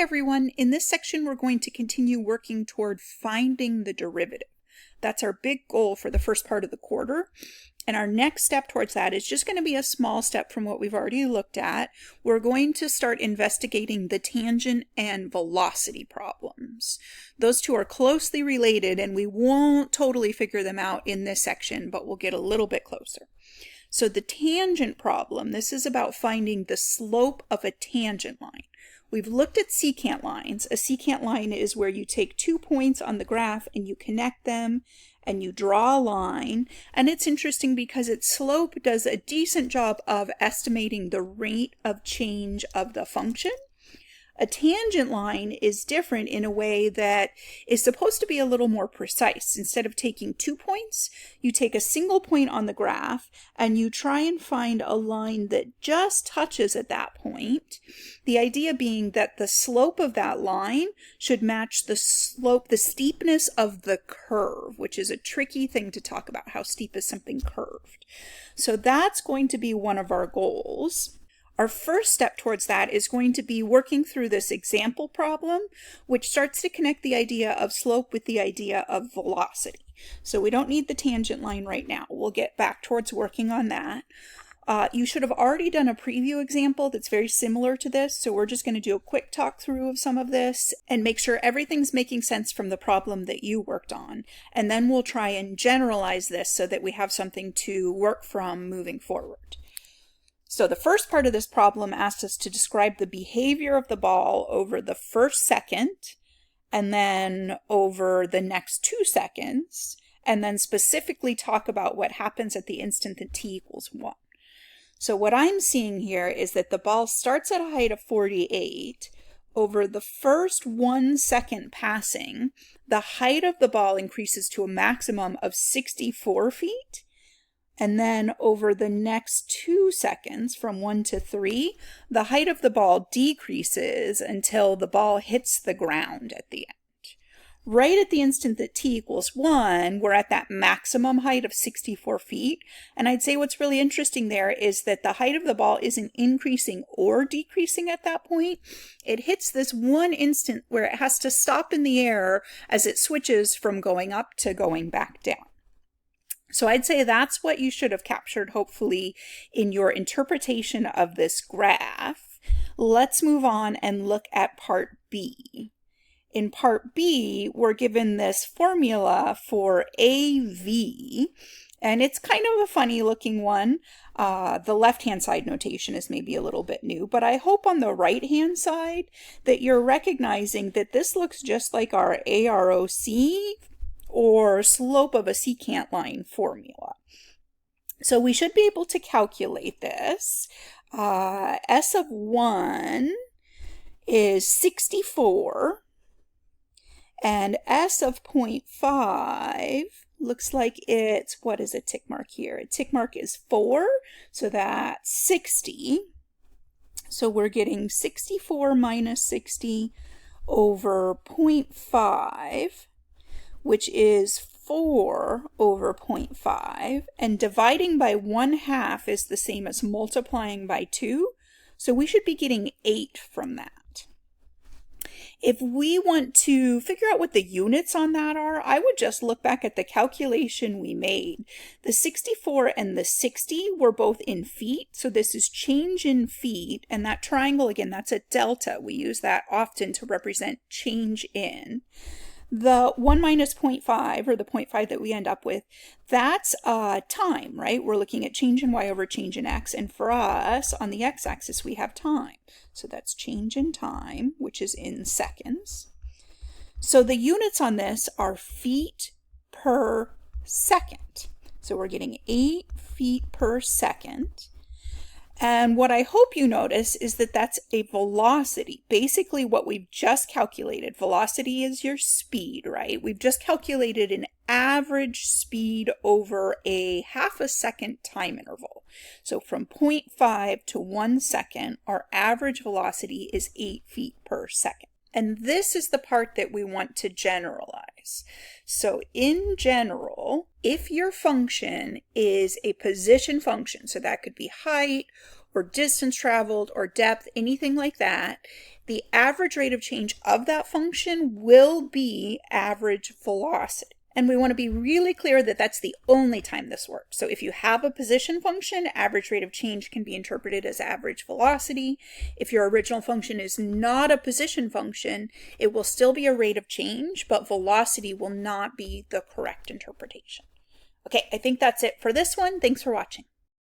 everyone. In this section, we're going to continue working toward finding the derivative. That's our big goal for the first part of the quarter. And our next step towards that is just going to be a small step from what we've already looked at. We're going to start investigating the tangent and velocity problems. Those two are closely related, and we won't totally figure them out in this section, but we'll get a little bit closer. So the tangent problem, this is about finding the slope of a tangent line. We've looked at secant lines. A secant line is where you take 2 points on the graph and you connect them and you draw a line. And it's interesting because its slope does a decent job of estimating the rate of change of the function. A tangent line is different in a way that is supposed to be a little more precise. Instead of taking 2 points, you take a single point on the graph and you try and find a line that just touches at that point. The idea being that the slope of that line should match the steepness of the curve, which is a tricky thing to talk about. How steep is something curved? So that's going to be one of our goals. Our first step towards that is going to be working through this example problem, which starts to connect the idea of slope with the idea of velocity. So we don't need the tangent line right now. We'll get back towards working on that. You should have already done a preview example that's very similar to this, so we're just going to do a quick talk through of some of this and make sure everything's making sense from the problem that you worked on. And then we'll try and generalize this so that we have something to work from moving forward. So the first part of this problem asks us to describe the behavior of the ball over the first second, and then over the next 2 seconds, and then specifically talk about what happens at the instant that t equals 1. So what I'm seeing here is that the ball starts at a height of 48. Over the first 1 second passing, the height of the ball increases to a maximum of 64 feet. And then over the next 2 seconds, from 1 to 3, the height of the ball decreases until the ball hits the ground at the end. Right at the instant that t equals 1, we're at that maximum height of 64 feet. And I'd say what's really interesting there is that the height of the ball isn't increasing or decreasing at that point. It hits this one instant where it has to stop in the air as it switches from going up to going back down. So I'd say that's what you should have captured, hopefully, in your interpretation of this graph. Let's move on and look at part B. In part B, we're given this formula for AV, and it's kind of a funny looking one. The left-hand side notation is maybe a little bit new, but I hope on the right-hand side that you're recognizing that this looks just like our AROC or slope of a secant line formula. So we should be able to calculate this. S of 1 is 64, and S of 0.5 looks like it's, what is a tick mark here? A tick mark is 4, so that's 60. So we're getting 64 minus 60 over 0.5, which is 4 over 0.5, and dividing by 1/2 is the same as multiplying by 2, so we should be getting 8 from that. If we want to figure out what the units on that are, I would just look back at the calculation we made. The 64 and the 60 were both in feet, so this is change in feet, and that triangle, again, that's a delta. We use that often to represent change in. The 1 minus 0.5, or the 0.5 that we end up with, that's time, right? We're looking at change in y over change in x, and for us, on the x-axis, we have time. So that's change in time, which is in seconds. So the units on this are feet per second. So we're getting 8 feet per second. And what I hope you notice is that that's a velocity. Basically what we've just calculated, velocity is your speed, right? We've just calculated an average speed over a half a second time interval. So from 0.5 to 1 second, our average velocity is 8 feet per second. And this is the part that we want to generalize. So in general, if your function is a position function, so that could be height or distance traveled or depth, anything like that, the average rate of change of that function will be average velocity. And we want to be really clear that that's the only time this works. So if you have a position function, average rate of change can be interpreted as average velocity. If your original function is not a position function, it will still be a rate of change, but velocity will not be the correct interpretation. Okay, I think that's it for this one. Thanks for watching.